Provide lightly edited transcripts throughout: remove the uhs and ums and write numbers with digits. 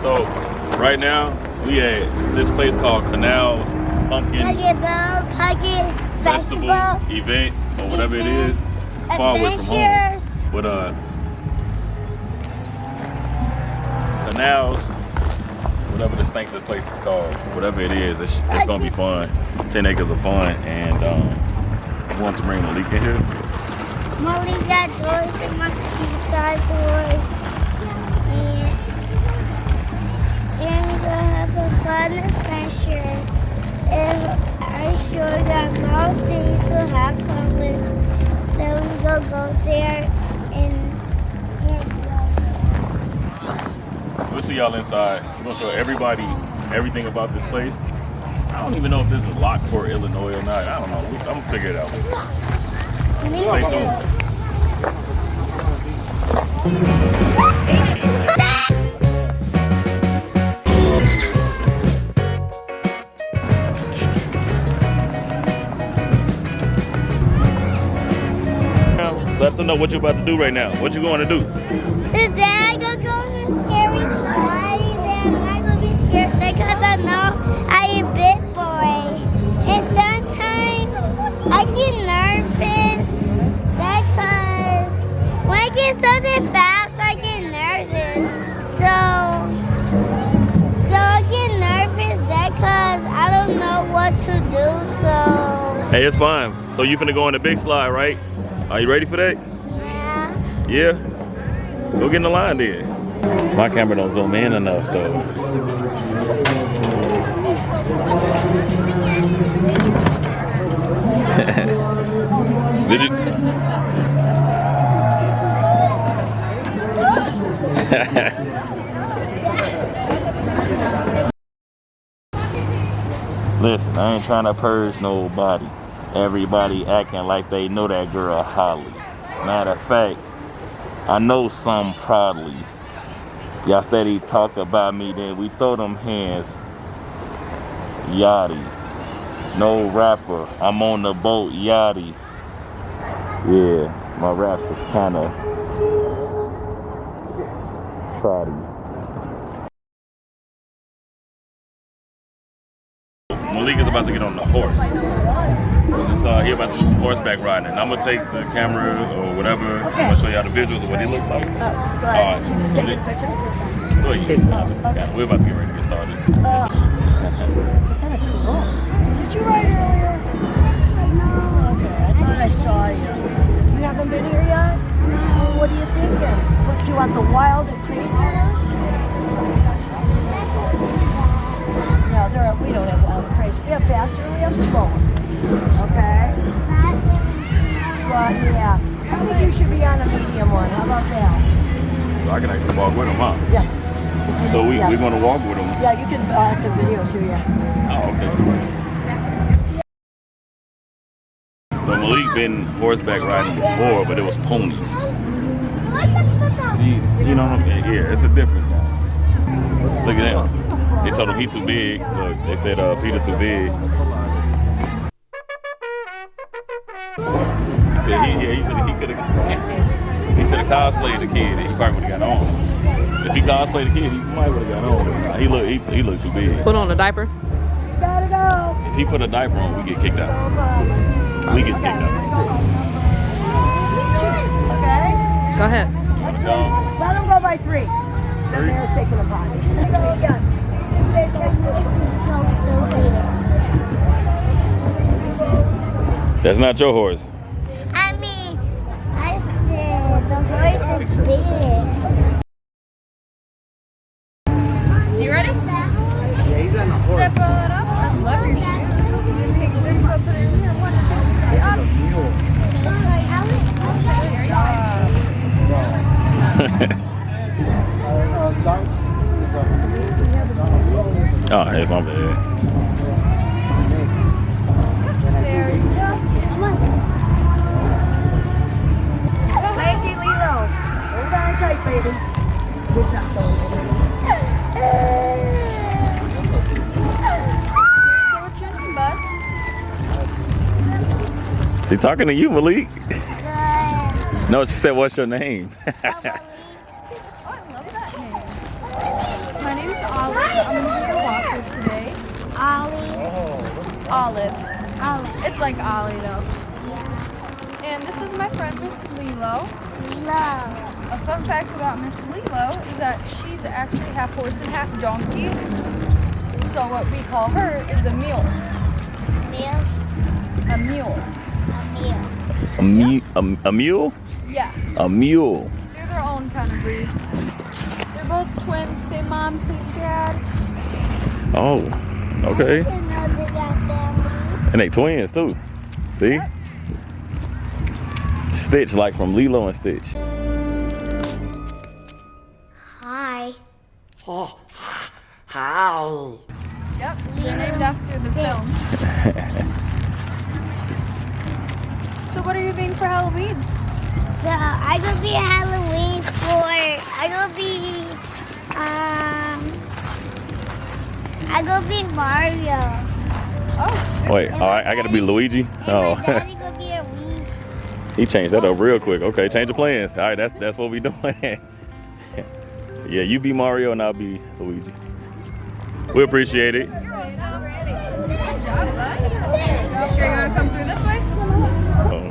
So right now we at this place called Canals Pumpkin Festival event or whatever it is. Far away from home. But Canals, whatever the stank this place is called, whatever it is, it's gonna be fun. 10 acres of fun, and we want to bring Malik in here. Malik got doors and my side doors. And we're gonna have some fun adventures. And I sure got more things to have fun with. So we're gonna go there and We'll see y'all inside. We're gonna show everybody everything about this place. I don't even know if this is Lockport, Illinois or not. I don't know. I'm gonna figure it out. Stay tuned. Let them know what you're about to do right now. What you going to do? Today I'm gonna go and carry slide, and I'm gonna be scared because I know I am a big boy. And sometimes I get nervous because when I get something fast, I get nervous. So I get nervous because I don't know what to do. So Hey, it's fine. So you finna go on the big slide, right? Are you ready for that? yeah. Yeah? Go get in the line then. My camera don't zoom in enough though. Did you? Listen, I ain't trying to purge nobody. Everybody acting like they know that girl Holly. Matter of fact, I know some proudly. Y'all steady talk about me, then we throw them hands. Yachty. No rapper. I'm on the boat, Yachty. Yeah, my raps is kinda proudy. Malik is about to get on the horse. So he about to do some horseback riding. And I'm gonna take the camera or whatever. I'm gonna show y'all the visuals of what he looks like. Alright. Take a picture? We're about to get ready to get started. Kind of cool. Did you ride earlier? No. Okay, I thought I saw you. You haven't been here yet? Well, what are you thinking? What, do you want the wild and crazy horse? No, we don't have wild and crazy. We have faster and we have slower. Okay? Slow, yeah. I think you should be on a medium one. How about that? So I can actually walk with him, huh? Yes. So we're gonna walk with him. Yeah, you can video too, yeah. Oh, okay. So Malik been horseback riding before, but it was ponies. You know, yeah, it's a difference now. Look at him. They told him he too big. Look, they said Peter too big. Yeah, he should have cosplayed the kid. He probably would have got on. If he cosplayed the kid, he might would have got on. He looked too big. Put on a diaper. Gotta go. If he put a diaper on, we get kicked out. We get kicked out. Okay? Go ahead. Let him go by 3. The mayor's taking a body. Go again. That's not your horse. I mean, I said the horse is big. You ready? Step on up. I love your shoe. Take this, put it in here. 1, 2, 3, up. Oh, hey, my bad. There you go. Lazy Lilo. Hold on tight, baby. What's that going on? So what's your name, bud? She talking to you, Malik. No, she said, what's your name? Oh, I love that name. My name's Olive. Olive. It's like Ollie though. And this is my friend Miss Lilo. Love. A fun fact about Miss Lilo is that she's actually half horse and half donkey. So what we call her is a mule. Meal. A mule. A meal. A mule? Yeah. A mule. They're their own kind of breed. They're both twins, same mom, same dad. Oh, okay. I didn't know they got families. And they twins too. See? Yep. Stitch, like from Lilo and Stitch. Hi. Oh, hi. Yep. They're named after the film. So what are you being for Halloween? So I gonna be Halloween for I gonna be Mario. Oh. Wait, all right, I gotta be Luigi. And Oh, my daddy gonna be a Luigi. he changed that up real quick. Okay, change the plans. All right, that's what we doing. Yeah, you be Mario and I'll be Luigi. We appreciate it. You're welcome. Good job, bud. There you go. Okay, you wanna come through this way? Oh.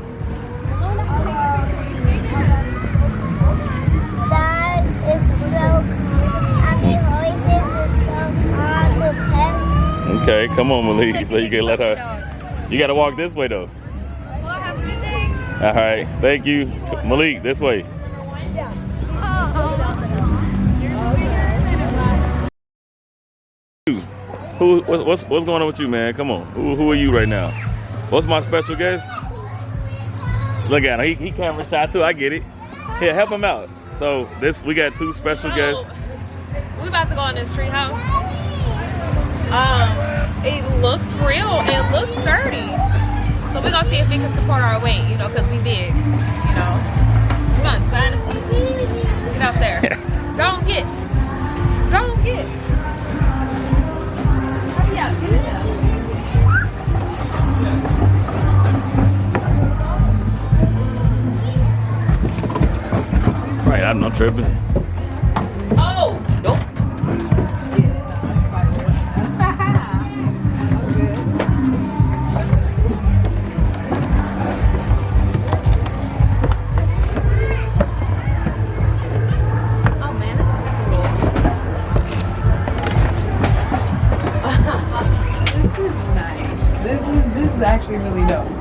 Dogs is so calm. I mean, horses is so calm to pet. Okay, come on, Malik, so you can let her. Dog. You gotta walk this way though. Well, have a good day. All right, thank you, Malik. This way. What's going on with you, man? Come on. Who are you right now? What's my special guest? Look at him. He camera shy too. I get it. Here, help him out. So we got two special guests. We about to go in this tree house. It looks real. It looks sturdy. So we're gonna see if we can support our weight, you know, cause we big, you know. Come on, son. Get out there. Go and get. Go and get. Hurry up, get it up. Right, I'm not tripping. Oh, nope. Oh man, this is cool. This is nice. This is actually really dope.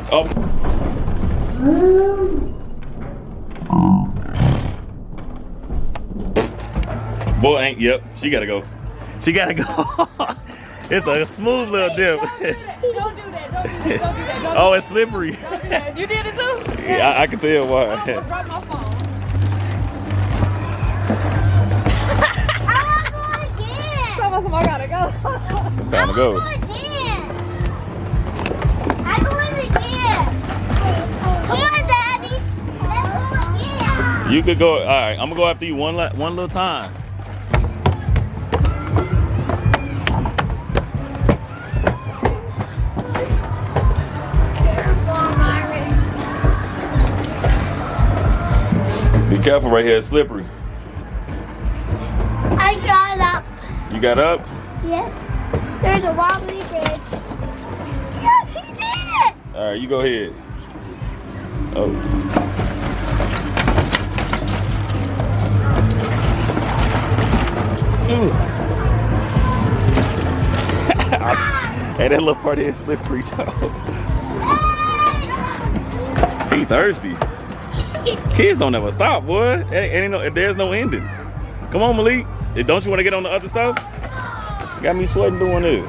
Oh. Boy, ain't, yep, she gotta go. She gotta go. It's a smooth little dip. Don't do that. Don't do that. Don't do that. Oh, it's slippery. Don't do that. You did it too? Yeah, I can tell why. I dropped my phone. I wanna go again. Someone, I gotta go. Time to go. I go again. Come on, Daddy. Let's go again. You could go. All right, I'm gonna go after you one little time. Be careful right here, it's slippery. I got up. You got up? Yes. There's a wobbly bridge. Yes, he did it. All right, you go ahead. Oh. Ooh. Hey, that little part is slippery, though. He thirsty. Kids don't ever stop, boy. There's no ending. Come on, Malik. Don't you want to get on the other stuff? Got me sweating doing this.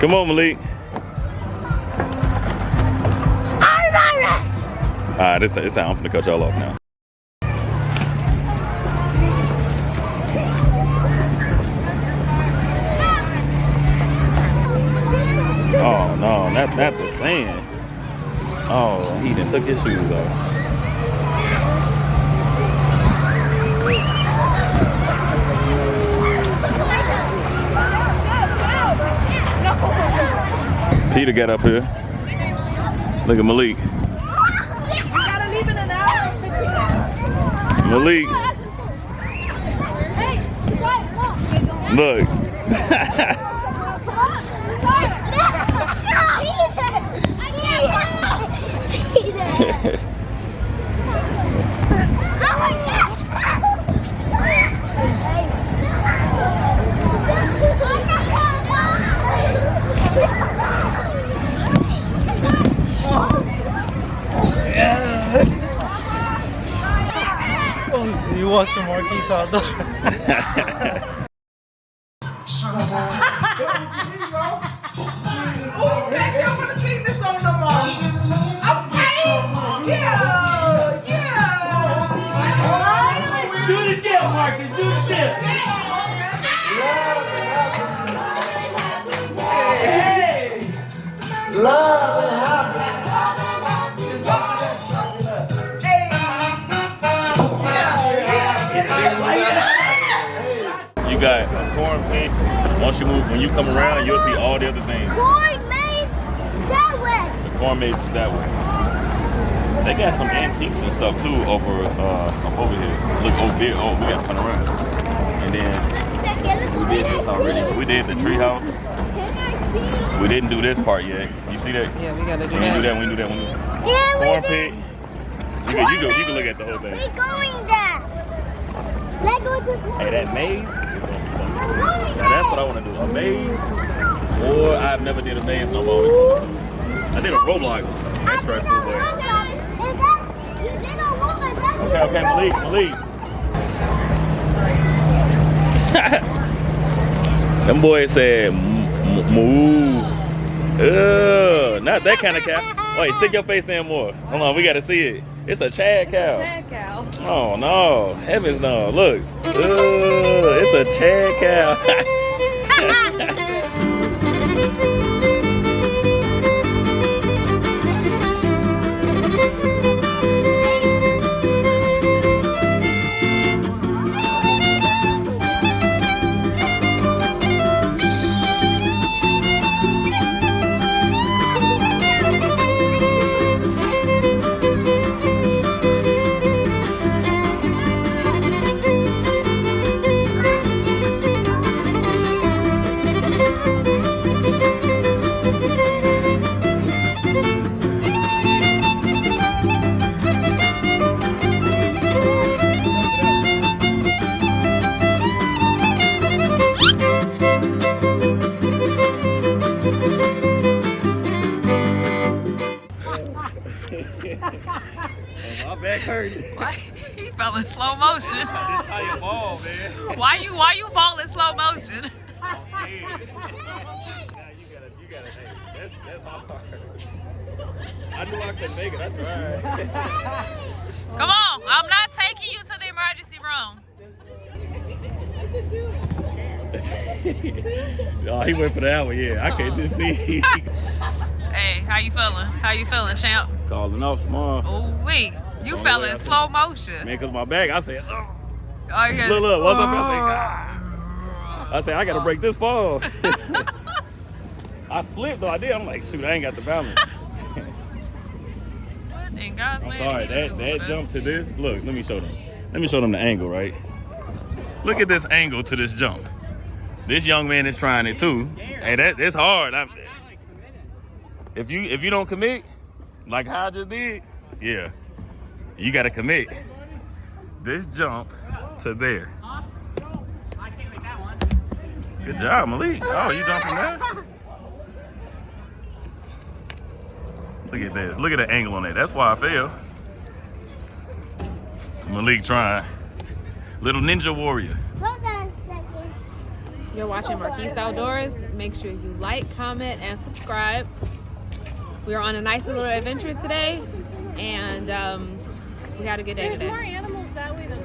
Come on, Malik. All right, it's time. I'm finna cut y'all off now. Oh no, not the sand. Oh, he done took his shoes off. Peter got up here. Look at Malik. You gotta leave in an hour and 15 minutes. Malik. Look. You watch the Marquise outdoors. Do the deal, Marcus. Do the deal. Hey. Love and happiness. You got a corn pit. Once you move, when you come around, you'll see all the other things. Corn maze that way. The corn maze is that way. They got some antiques and stuff too over here. Look over there. Oh, we gotta turn around. And then we did this already. We did the tree house. We didn't do this part yet. You see that? Yeah, we gotta do We that. do that. We do that. Yeah, Corn pit. You can look at the whole thing. We're going there. Let's go to Hey, that maze. Now that's what I want to do. A maze, or I've never did a maze no more. I did a Roblox. That's stressful, but. Okay, Malik. Them boys said, moo. Not that kind of cow. Wait, stick your face in more. Hold on, we got to see it. It's a Chad cow. Chad cow. Oh no, heavens no! Look, it's a Chad cow. My back hurt. Why? He fell in slow motion. I didn't tie your ball, man. Why you fall in slow motion? I'm scared. You gotta, hey, that's hard. I knew I couldn't make it, I tried. Come on, I'm not taking you to the emergency room. Oh, he went for that one, yeah. I can't just see. Hey, how you feeling? How you feeling, champ? Calling off tomorrow. Oh, wait. You Only fell way in I slow motion. Man, cause my back, I said, oh. Oh, yeah. Look, what's up? I said, I gotta break this fall. I slipped though, I did. I'm like, shoot, I ain't got the balance. What in God's I'm name sorry, you doing, that man? jump to this, look, let me show them. Let me show them the angle, right? Look at this angle to this jump. This young man is trying it too. Hey, that's hard. If you don't commit, like how I just did, yeah, you gotta commit. This jump to there. Good job, Malik. Oh, you jumping there? Look at this. Look at the angle on that. That's why I fell. Malik trying. Little ninja warrior. Hold on a second. You're watching Marquise Outdoors. Make sure you like, comment, and subscribe. We are on a nice little adventure today, and we had a good day today. There's more animals that way though.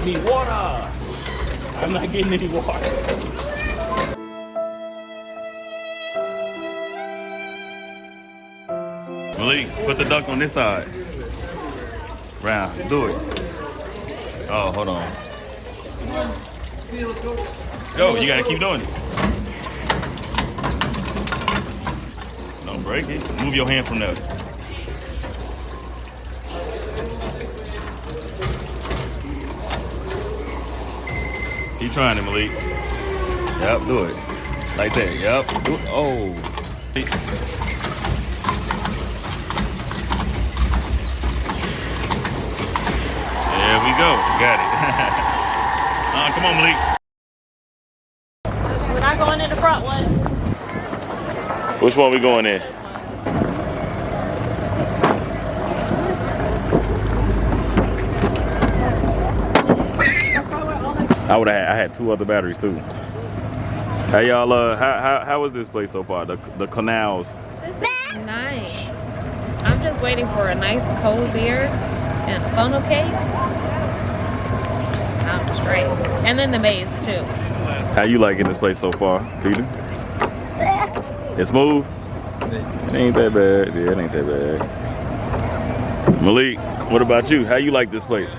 Me water. I'm not getting any water. Malik, put the duck on this side. Round, do it. Oh, hold on. Go, you gotta keep doing it. Don't break it. Move your hand from there. Keep trying it, Malik. Yep, do it. Like that, yep. Do it. Oh. There we go. Got it. Come on, Malik. We're not going in the front one. Which one we going in? I had 2 other batteries too. Hey y'all, how is this place so far? The canals. This is nice. I'm just waiting for a nice cold beer and a funnel cake. I'm straight. And then the maze too. How you liking this place so far, Peter? It's smooth? It ain't that bad. Yeah, it ain't that bad. Malik, what about you? How you like this place?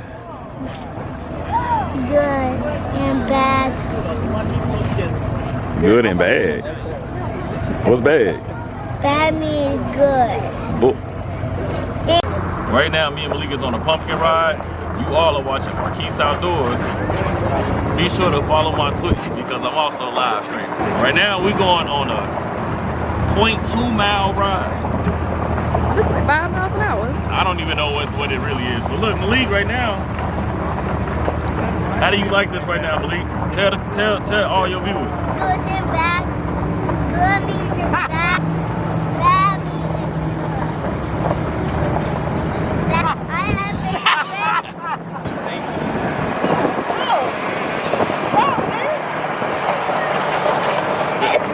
Good and bad. Good and bad. What's bad? Bad means good. Right now, me and Malik is on a pumpkin ride. You all are watching Marquise Outdoors. Be sure to follow my Twitch because I'm also live streaming. Right now, we're going on a 0.2 mile ride. This is like 5 miles an hour. I don't even know what it really is. But look, Malik, right now, how do you like this right now, Malik? Tell all your viewers. Good and bad. Good means it's bad. Bad means it's good. Bad. I have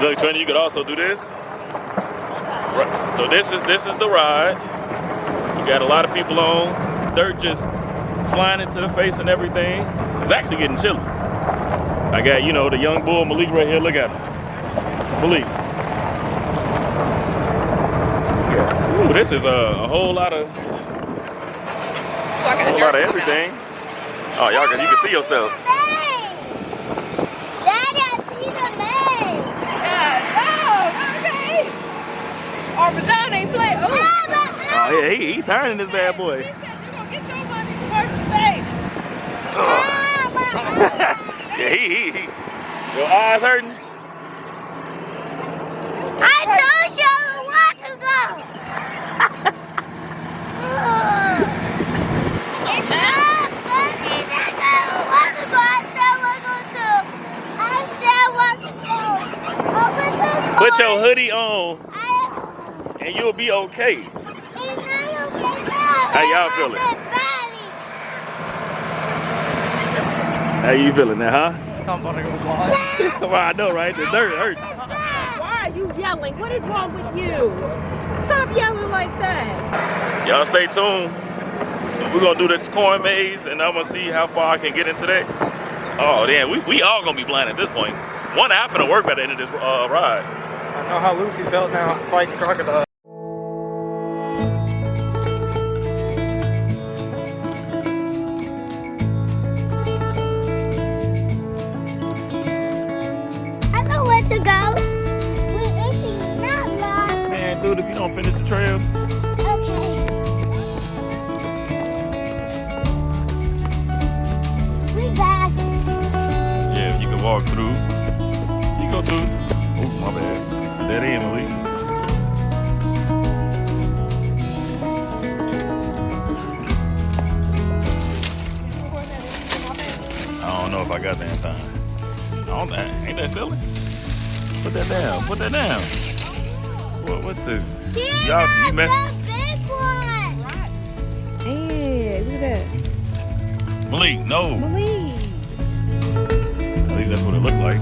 been Look, Trini, you could also do this. Right. So this is the ride. You got a lot of people on. Dirt just flying into the face and everything. It's actually getting chilly. I got, you know, the young bull Malik right here. Look at him. Malik. Yeah. Ooh, this is a whole lot of everything. Oh, y'all, you can see yourself. Daddy, I see the maze. Okay. Our vagina ain't play. Oh, Oh, yeah, he turning this bad boy. he said you're gonna get your money first today. Yeah, he. Your eyes hurting? I told you where to go. It's not funny that I don't want to go. I said what to do. Over to Put your hoodie on I and you'll be okay. it's not okay now. How y'all feeling? It's How you feeling now, huh? I'm about to go blind. Well, I know, right? The dirt hurts. Why are you yelling? What is wrong with you? Stop yelling like that. Y'all stay tuned. We're gonna do this corn maze and I'm gonna see how far I can get into that. Oh damn, we all gonna be blind at this point. One half gonna work by the end of this ride. I know how Luffy felt now fighting crocodile. I know where to go. It's not lost. Man, dude, if you don't finish the trail. Okay. We back. Yeah, you can walk through. You go through. Oh, my bad. That in, Malik. I don't know if I got that in time. Ain't that silly? Put that down. Put that down. What the? Y'all, you messed. The big one. Hey, look at that. Malik, no. Malik. At least that's what it looked like.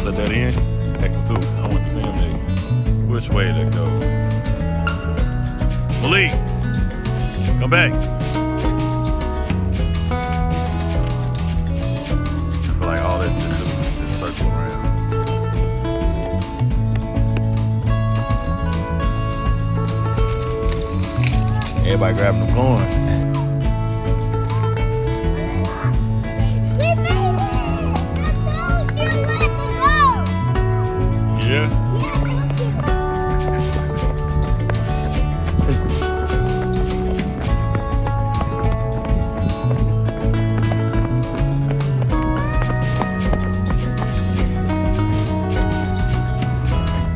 Let that in. X2. I want to see him next. Which way to go? Malik, come back. I feel like all this just this circle around. Everybody grabbing the corn. We made it! I told you where to go! Yeah.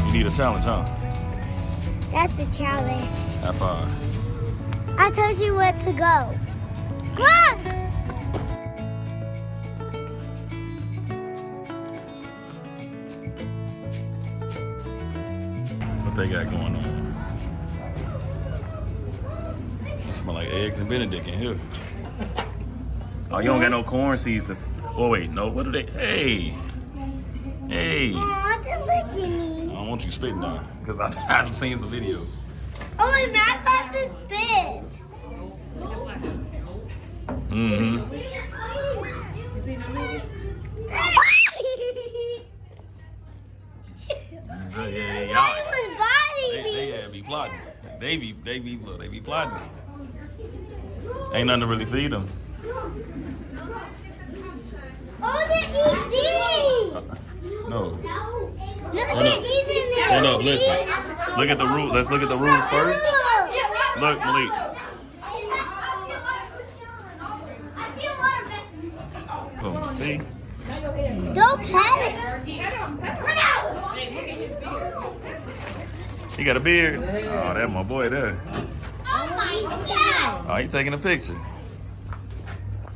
You need a challenge, huh? That's the challenge. High five. I told you where to go. Go on! What they got going on? It smell like eggs and Benedict in here. Oh, you don't got no corn seeds to. Oh wait, no. What are they? Hey, hey. Aw, they're licking me. I don't want you spitting down because I've seen some video. Oh, my mouth got this big. Mm-hmm. Yeah, Why was bothering me? they be plotting. They be plotting. Ain't nothing to really feed them. Oh, they're eating. No. Look, they're eating their Hold up, listen. Look at the rules. Let's look at the rules first. Look, Malik. Boom. See? Don't pat it. He got a beard. Oh, that's my boy there. Oh my God. Oh, he taking a picture.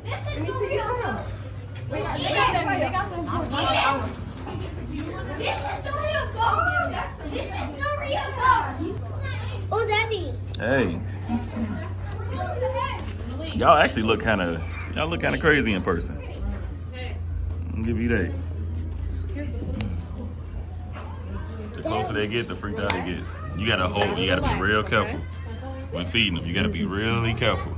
This is the real book. This is the real book. Oh, Daddy. Hey. Y'all actually look kind of crazy in person. I'll give you that. The closer they get, the freaked out it gets. You gotta be real careful when feeding them. You gotta be really careful.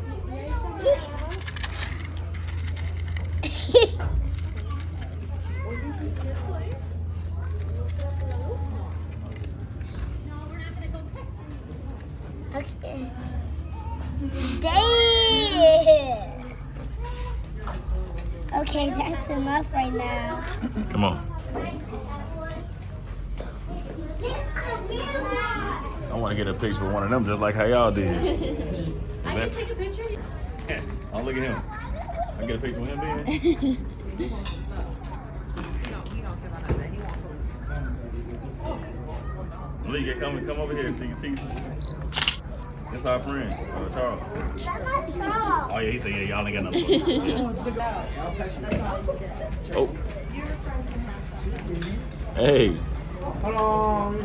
Okay. Damn. Okay, that's enough right now. Come on. I want to get a picture with one of them just like how y'all did. I can take a picture. Oh, look at him. I get a picture with him then? Malik, come over here so you can see. That's our friend, Charles. Oh yeah, he said, yeah, y'all ain't got nothing. Yeah. Oh. Hey. Hold on.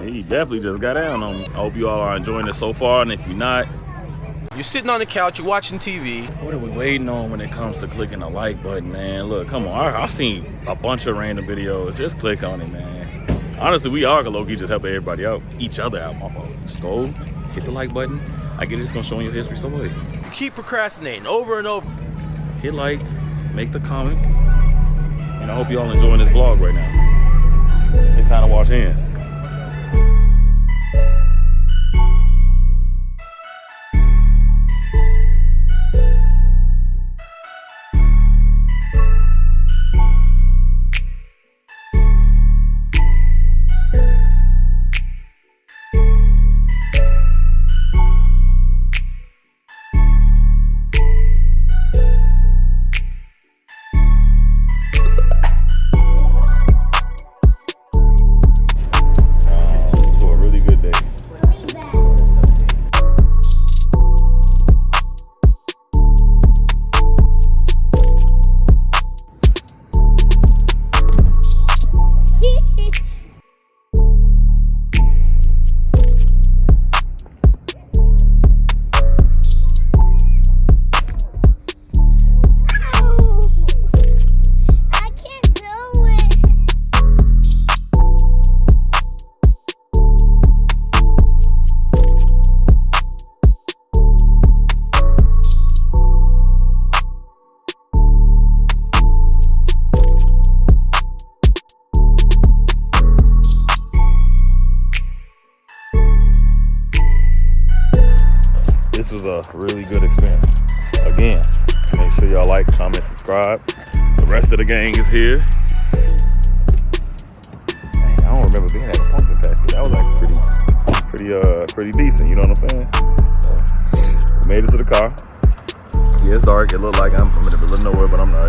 He definitely just got down on me. I hope you all are enjoying it so far, and if you're not, you're sitting on the couch, you're watching TV. what are we waiting on when it comes to clicking the like button, man? Look, come on. I've seen a bunch of random videos. Just click on it, man. Honestly, we are low-key just helping everybody out, each other out, my fault. Scroll, hit the like button. I get it's gonna show in your history, so what? You keep procrastinating over and over. Hit like, make the comment, and I hope you all enjoying this vlog right now. It's time to wash hands. this was a really good experience. Again, make sure y'all like, comment, subscribe. The rest of the gang is here. Man, I don't remember being at a pumpkin patch, but that was actually pretty decent. You know what I'm saying? So, we made it to the car. Yeah, it's dark. It looked like I'm in the middle of nowhere, but I'm not.